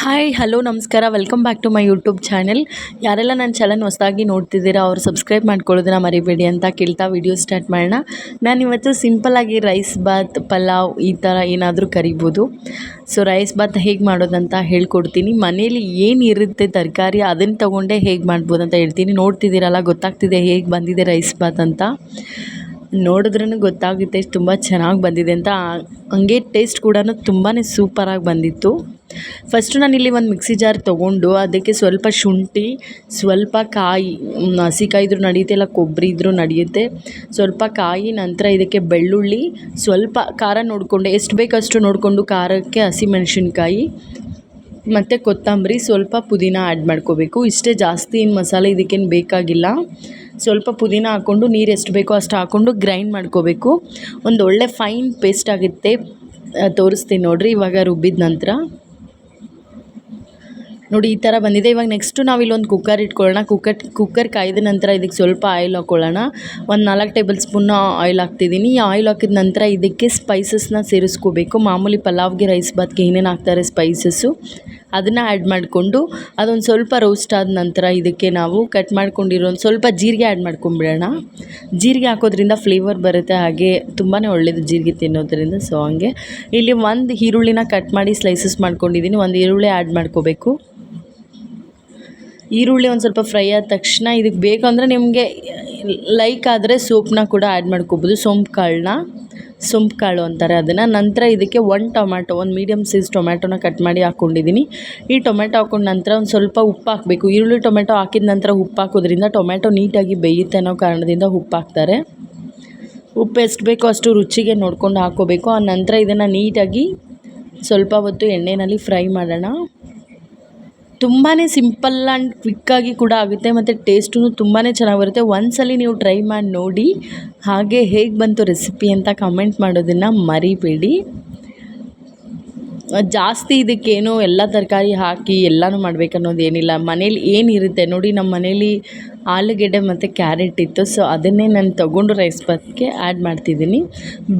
Hi hello ನಮಸ್ಕಾರ welcome back to my YouTube channel. ಯಾರೆಲ್ಲ ನನ್ನ ಚಾನಲ್ ಹೊಸದಾಗಿ ನೋಡ್ತಿದ್ದೀರಾ ಅವ್ರು ಸಬ್ಸ್ಕ್ರೈಬ್ ಮಾಡ್ಕೊಳ್ಳೋದನ್ನ ಮರಿಬೇಡಿ ಅಂತ ಕೇಳ್ತಾ ವಿಡಿಯೋ ಸ್ಟಾರ್ಟ್ ಮಾಡೋಣ. ನಾನಿವತ್ತು ಸಿಂಪಲ್ಲಾಗಿ ರೈಸ್ ಬಾತ್ ಪಲಾವ್ ಈ ಥರ ಏನಾದರೂ ಕರಿಬೋದು. ಸೊ ರೈಸ್ ಬಾತ್ ಹೇಗೆ ಮಾಡೋದಂತ ಹೇಳ್ಕೊಡ್ತೀನಿ. ಮನೇಲಿ ಏನಿರುತ್ತೆ ತರಕಾರಿ ಅದನ್ನು ತೊಗೊಂಡೇ ಹೇಗೆ ಮಾಡ್ಬೋದು ಅಂತ ಹೇಳ್ತೀನಿ. ನೋಡ್ತಿದ್ದೀರಲ್ಲ, ಗೊತ್ತಾಗ್ತಿದೆ ಹೇಗೆ ಬಂದಿದೆ ರೈಸ್ ಬಾತ್ ಅಂತ. ನೋಡಿದ್ರೂ ಗೊತ್ತಾಗುತ್ತೆ ತುಂಬ ಚೆನ್ನಾಗಿ ಬಂದಿದೆ ಅಂತ. ಹಂಗೆ ಟೇಸ್ಟ್ ಕೂಡ ತುಂಬಾ ಸೂಪರಾಗಿ ಬಂದಿತ್ತು. ಫಸ್ಟು ನಾನಿಲ್ಲಿ ಒಂದು ಮಿಕ್ಸಿ ಜಾರ್ ತೊಗೊಂಡು ಅದಕ್ಕೆ ಸ್ವಲ್ಪ ಶುಂಠಿ, ಸ್ವಲ್ಪ ಕಾಯಿ, ಹಸಿಕಾಯಿ ಇದ್ರೂ ನಡೆಯುತ್ತೆ, ಇಲ್ಲ ಕೊಬ್ಬರಿ ಇದ್ರೂ ನಡೆಯುತ್ತೆ, ಸ್ವಲ್ಪ ಕಾಯಿ, ನಂತರ ಇದಕ್ಕೆ ಬೆಳ್ಳುಳ್ಳಿ, ಸ್ವಲ್ಪ ಖಾರ ನೋಡಿಕೊಂಡೆ, ಎಷ್ಟು ಬೇಕಷ್ಟು ನೋಡಿಕೊಂಡು ಖಾರಕ್ಕೆ ಹಸಿಮೆಣಸಿನ್ಕಾಯಿ ಮತ್ತು ಕೊತ್ತಂಬರಿ, ಸ್ವಲ್ಪ ಪುದೀನ ಆ್ಯಡ್ ಮಾಡ್ಕೋಬೇಕು. ಇಷ್ಟೇ, ಜಾಸ್ತಿ ಏನು ಮಸಾಲೆ ಇದಕ್ಕೇನು ಬೇಕಾಗಿಲ್ಲ. ಸ್ವಲ್ಪ ಪುದೀನ ಹಾಕ್ಕೊಂಡು ನೀರು ಎಷ್ಟು ಬೇಕೋ ಅಷ್ಟು ಹಾಕ್ಕೊಂಡು ಗ್ರೈಂಡ್ ಮಾಡ್ಕೋಬೇಕು. ಒಂದು ಒಳ್ಳೆ ಫೈನ್ ಪೇಸ್ಟ್ ಆಗುತ್ತೆ. ತೋರಿಸ್ತೀನಿ ನೋಡಿರಿ. ಇವಾಗ ರುಬ್ಬಿದ ನಂತರ ನೋಡಿ ಈ ಥರ ಬಂದಿದೆ. ಇವಾಗ ನೆಕ್ಸ್ಟು ನಾವಿಲ್ಲೊಂದು ಕುಕ್ಕರ್ ಇಟ್ಕೊಳ್ಳೋಣ. ಕುಕ್ಕರ್ ಕಾಯ್ದ ನಂತರ ಇದಕ್ಕೆ ಸ್ವಲ್ಪ ಆಯಿಲ್ ಹಾಕ್ಕೊಳ್ಳೋಣ. ಒಂದು 4 ಟೇಬಲ್ ಸ್ಪೂನ್ ಆಯಿಲ್ ಹಾಕ್ತಿದ್ದೀನಿ. ಈ ಆಯಿಲ್ ಹಾಕಿದ ನಂತರ ಇದಕ್ಕೆ ಸ್ಪೈಸಸ್ನ ಸೇರಿಸ್ಕೋಬೇಕು. ಮಾಮೂಲಿ ಪಲಾವ್ಗೆ, ರೈಸ್ ಬಾತ್ಗೆ ಏನೇನು ಹಾಕ್ತಾರೆ ಸ್ಪೈಸಸ್ಸು ಅದನ್ನು ಆ್ಯಡ್ ಮಾಡಿಕೊಂಡು ಅದೊಂದು ಸ್ವಲ್ಪ ರೋಸ್ಟ್ ಆದ ನಂತರ ಇದಕ್ಕೆ ನಾವು ಕಟ್ ಮಾಡ್ಕೊಂಡಿರೋ ಒಂದು ಸ್ವಲ್ಪ ಜೀರಿಗೆ ಆ್ಯಡ್ ಮಾಡ್ಕೊಂಬಿಡೋಣ. ಜೀರಿಗೆ ಹಾಕೋದ್ರಿಂದ ಫ್ಲೇವರ್ ಬರುತ್ತೆ, ಹಾಗೆ ತುಂಬಾ ಒಳ್ಳೆಯದು ಜೀರಿಗೆ ತಿನ್ನೋದ್ರಿಂದ. ಸೊ ಹಂಗೆ ಇಲ್ಲಿ ಒಂದು ಈರುಳ್ಳಿನ ಕಟ್ ಮಾಡಿ ಸ್ಲೈಸಸ್ ಮಾಡ್ಕೊಂಡಿದ್ದೀನಿ. ಒಂದು ಈರುಳ್ಳಿ ಆ್ಯಡ್ ಮಾಡ್ಕೋಬೇಕು. ಈರುಳ್ಳಿ ಒಂದು ಸ್ವಲ್ಪ ಫ್ರೈ ಆದ ತಕ್ಷಣ ಇದಕ್ಕೆ ಬೇಕಂದರೆ ನಿಮಗೆ ಲೈಕ್ ಆದರೆ ಸೊಪ್ಪನ್ನ ಕೂಡ ಆ್ಯಡ್ ಮಾಡ್ಕೋಬೋದು. ಸೊಂಪು ಕಾಳು ಅಂತಾರೆ ಅದನ್ನು. ನಂತರ ಇದಕ್ಕೆ ಒಂದು ಮೀಡಿಯಮ್ ಸೈಜ್ ಟೊಮ್ಯಾಟೋನ ಕಟ್ ಮಾಡಿ ಹಾಕ್ಕೊಂಡಿದ್ದೀನಿ. ಈ ಟೊಮೆಟೊ ಹಾಕ್ಕೊಂಡ ನಂತರ ಒಂದು ಸ್ವಲ್ಪ ಉಪ್ಪು ಹಾಕಬೇಕು. ಈರುಳ್ಳಿ ಟೊಮೆಟೊ ಹಾಕಿದ ನಂತರ ಉಪ್ಪು ಹಾಕೋದ್ರಿಂದ ಟೊಮೆಟೊ ನೀಟಾಗಿ ಬೇಯುತ್ತೆ ಅನ್ನೋ ಕಾರಣದಿಂದ ಉಪ್ಪು ಹಾಕ್ತಾರೆ. ಉಪ್ಪು ಎಷ್ಟು ಬೇಕೋ ಅಷ್ಟು ರುಚಿಗೆ ನೋಡ್ಕೊಂಡು ಹಾಕ್ಕೋಬೇಕು. ಆ ನಂತರ ಇದನ್ನು ನೀಟಾಗಿ ಸ್ವಲ್ಪ ಹೊತ್ತು ಎಣ್ಣೆಯಲ್ಲಿ ಫ್ರೈ ಮಾಡೋಣ. ತುಂಬಾ ಸಿಂಪಲ್ ಆ್ಯಂಡ್ ಕ್ವಿಕ್ಕಾಗಿ ಕೂಡ ಆಗುತ್ತೆ ಮತ್ತು ಟೇಸ್ಟೂ ತುಂಬಾ ಚೆನ್ನಾಗಿ ಬರುತ್ತೆ. ಒಂದ್ಸಲ ನೀವು ಟ್ರೈ ಮಾಡಿ ನೋಡಿ. ಹಾಗೆ ಹೇಗೆ ಬಂತು ರೆಸಿಪಿ ಅಂತ ಕಮೆಂಟ್ ಮಾಡೋದನ್ನು ಮರಿಬೇಡಿ. ಜಾಸ್ತಿ ಇದಕ್ಕೇನು ಎಲ್ಲ ತರಕಾರಿ ಹಾಕಿ ಎಲ್ಲನೂ ಮಾಡಬೇಕನ್ನೋದೇನಿಲ್ಲ. ಮನೇಲಿ ಏನಿರುತ್ತೆ ನೋಡಿ, ನಮ್ಮ ಮನೇಲಿ ಆಲೂಗೆಡ್ಡೆ ಮತ್ತು ಕ್ಯಾರೆಟ್ ಇತ್ತು. ಸೊ ಅದನ್ನೇ ನಾನು ತೊಗೊಂಡು ರೈಸ್ ಬಾತ್ಗೆ ಆ್ಯಡ್ ಮಾಡ್ತಿದ್ದೀನಿ.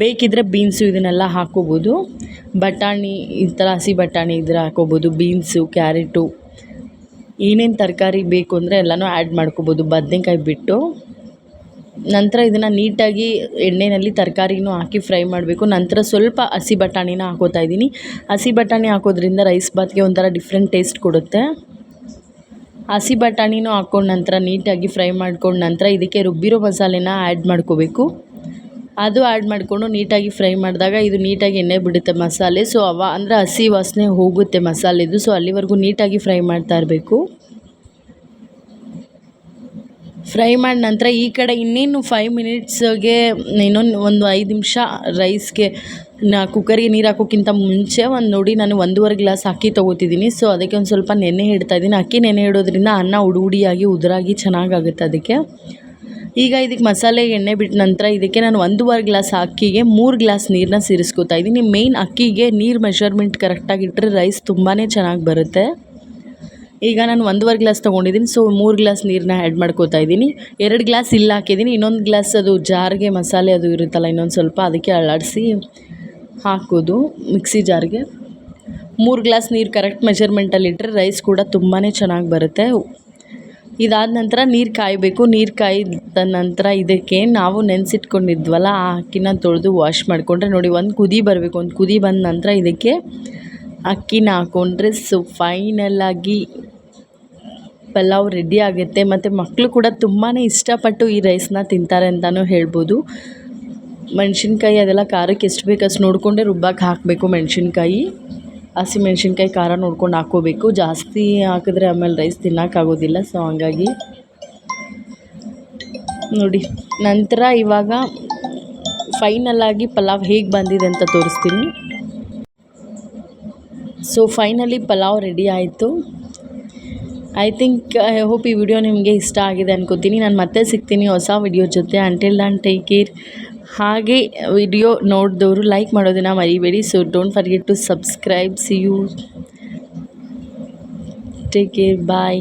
ಬೇಕಿದ್ದರೆ ಬೀನ್ಸು ಇದನ್ನೆಲ್ಲ ಹಾಕ್ಕೋಬೋದು. ಬಟಾಣಿ, ಈ ಥರ ಹಸಿ ಬಟಾಣಿ ಇದ್ದರೆ ಹಾಕ್ಕೋಬೋದು. ಬೀನ್ಸು, ಕ್ಯಾರೆಟು, ಏನೇನು ತರಕಾರಿ ಬೇಕು ಅಂದರೆ ಎಲ್ಲನೂ ಆ್ಯಡ್ ಮಾಡ್ಕೋಬೋದು, ಬದನೇಕಾಯಿ ಬಿಟ್ಟು. ನಂತರ ಇದನ್ನು ನೀಟಾಗಿ ಎಣ್ಣೆಯಲ್ಲಿ ತರಕಾರಿನೂ ಹಾಕಿ ಫ್ರೈ ಮಾಡಬೇಕು. ನಂತರ ಸ್ವಲ್ಪ ಹಸಿ ಬಟಾಣಿನ ಹಾಕೋತಾ ಇದ್ದೀನಿ. ಹಸಿ ಬಟಾಣಿ ಹಾಕೋದ್ರಿಂದ ರೈಸ್ ಬಾತ್ಗೆ ಒಂಥರ ಡಿಫ್ರೆಂಟ್ ಟೇಸ್ಟ್ ಕೊಡುತ್ತೆ. ಹಸಿ ಬಟಾಣಿನೂ ಹಾಕ್ಕೊಂಡು ನಂತರ ನೀಟಾಗಿ ಫ್ರೈ ಮಾಡ್ಕೊಂಡು ನಂತರ ಇದಕ್ಕೆ ರುಬ್ಬಿರೋ ಮಸಾಲೆನ ಆ್ಯಡ್ ಮಾಡ್ಕೋಬೇಕು. ಅದು ಆ್ಯಡ್ ಮಾಡಿಕೊಂಡು ನೀಟಾಗಿ ಫ್ರೈ ಮಾಡಿದಾಗ ಇದು ನೀಟಾಗಿ ಎಣ್ಣೆ ಬಿಡುತ್ತೆ ಮಸಾಲೆ. ಸೊ ಅಂದರೆ ಹಸಿ ವಾಸನೆ ಹೋಗುತ್ತೆ ಮಸಾಲೆದು. ಸೊ ಅಲ್ಲಿವರೆಗೂ ನೀಟಾಗಿ ಫ್ರೈ ಮಾಡ್ತಾ ಇರಬೇಕು. ಫ್ರೈ ಮಾಡಿದ ನಂತರ ಈ ಕಡೆ ಇನ್ನೇನು 5 ಮಿನಿಟ್ಸ್ಗೆ ಒಂದು 5 ನಿಮಿಷ ರೈಸ್ಗೆ ಕುಕ್ಕರ್ಗೆ ನೀರು ಹಾಕೋಕ್ಕಿಂತ ಮುಂಚೆ ನೋಡಿ ನಾನು 1.5 ಗ್ಲಾಸ್ ಅಕ್ಕಿ ತೊಗೋತಿದ್ದೀನಿ. ಸೊ ಅದಕ್ಕೆ ಒಂದು ಸ್ವಲ್ಪ ನೆನೆ ಇಡ್ತಾಯಿದ್ದೀನಿ. ಅಕ್ಕಿ ನೆನೆ ಇಡೋದ್ರಿಂದ ಅನ್ನ ಉಡುರಾಗಿ ಚೆನ್ನಾಗಾಗುತ್ತೆ ಅದಕ್ಕೆ. ಈಗ ಇದಕ್ಕೆ ಮಸಾಲೆ ಎಣ್ಣೆ ಬಿಟ್ಟ ನಂತರ ಇದಕ್ಕೆ ನಾನು 1.5 ಗ್ಲಾಸ್ ಅಕ್ಕಿಗೆ 3 ಗ್ಲಾಸ್ ನೀರನ್ನ ಸೇರಿಸ್ಕೊತಾ ಇದ್ದೀನಿ. ಮೇಯ್ನ್ ಅಕ್ಕಿಗೆ ನೀರು ಮೆಷರ್ಮೆಂಟ್ ಕರೆಕ್ಟಾಗಿ ಇಟ್ಟರೆ ರೈಸ್ ತುಂಬಾ ಚೆನ್ನಾಗಿ ಬರುತ್ತೆ. ಈಗ ನಾನು 1.5 ಗ್ಲಾಸ್ ತೊಗೊಂಡಿದ್ದೀನಿ. ಸೊ 3 ಗ್ಲಾಸ್ ನೀರನ್ನ ಆ್ಯಡ್ ಮಾಡ್ಕೋತಾ ಇದ್ದೀನಿ. 2 ಗ್ಲಾಸ್ ಇಲ್ಲಿ ಹಾಕಿದ್ದೀನಿ. ಇನ್ನೊಂದು ಗ್ಲಾಸ್ ಅದು ಜಾರ್ಗೆ ಮಸಾಲೆ ಅದು ಇರುತ್ತಲ್ಲ, ಇನ್ನೊಂದು ಸ್ವಲ್ಪ ಅದಕ್ಕೆ ಅಲ್ಲಾಡಿಸಿ ಹಾಕೋದು ಮಿಕ್ಸಿ ಜಾರ್ಗೆ. 3 ಗ್ಲಾಸ್ ನೀರು ಕರೆಕ್ಟ್ ಮೆಷರ್ಮೆಂಟಲ್ಲಿ ಇಟ್ಟರೆ ರೈಸ್ ಕೂಡ ತುಂಬಾ ಚೆನ್ನಾಗಿ ಬರುತ್ತೆ. ಇದಾದ ನಂತರ ನೀರು ಕಾಯಬೇಕು. ನೀರು ಕಾಯ್ದ ನಂತರ ಇದಕ್ಕೆ ನಾವು ನೆನೆಸಿಟ್ಕೊಂಡಿದ್ವಲ್ಲ ಆ ಅಕ್ಕಿನ ತೊಳೆದು ವಾಶ್ ಮಾಡಿಕೊಂಡ್ರೆ ನೋಡಿ ಒಂದು ಕುದಿ ಬರಬೇಕು. ಒಂದು ಕುದಿ ಬಂದ ನಂತರ ಇದಕ್ಕೆ ಅಕ್ಕಿನ ಹಾಕ್ಕೊಂಡ್ರೆ ಸೊ ಫೈನಲಾಗಿ ಪಲಾವ್ ರೆಡಿ ಆಗುತ್ತೆ. ಮತ್ತು ಮಕ್ಕಳು ಕೂಡ ತುಂಬಾ ಇಷ್ಟಪಟ್ಟು ಈ ರೈಸ್ನ ತಿಂತಾರೆ ಅಂತಲೂ ಹೇಳ್ಬೋದು. ಮೆಣಸಿನ್ಕಾಯಿ ಅದೆಲ್ಲ ಖಾರಕ್ಕೆ ಎಷ್ಟು ಬೇಕಷ್ಟು ನೋಡಿಕೊಂಡೇ ರುಬ್ಬಕ್ಕೆ ಹಾಕಬೇಕು. ಹಸಿ ಮೆಣಸಿನ್ಕಾಯಿ ಖಾರ ನೋಡ್ಕೊಂಡು ಹಾಕ್ಕೋಬೇಕು. ಜಾಸ್ತಿ ಹಾಕಿದ್ರೆ ಆಮೇಲೆ ರೈಸ್ ತಿನ್ನೋಕ್ಕಾಗೋದಿಲ್ಲ. ಸೊ ಹಂಗಾಗಿ ನೋಡಿ. ನಂತರ ಇವಾಗ ಫೈನಲಾಗಿ ಪಲಾವ್ ಹೇಗೆ ಬಂದಿದೆ ಅಂತ ತೋರಿಸ್ತೀನಿ. ಸೊ ಫೈನಲಿ ಪಲಾವ್ ರೆಡಿ ಆಯಿತು. ಐ ಹೋಪ್ ಈ ವಿಡಿಯೋ ನಿಮಗೆ ಇಷ್ಟ ಆಗಿದೆ ಅನ್ಕೋತೀನಿ. ನಾನು ಮತ್ತೆ ಸಿಗ್ತೀನಿ ಹೊಸ ವಿಡಿಯೋ ಜೊತೆ. Until then take care. ಹಾಗೆ ವಿಡಿಯೋ ನೋಡಿದವರು ಲೈಕ್ ಮಾಡೋದನ್ನು ಮರಿಬೇಡಿ. So don't forget to subscribe. See you. Take care. Bye.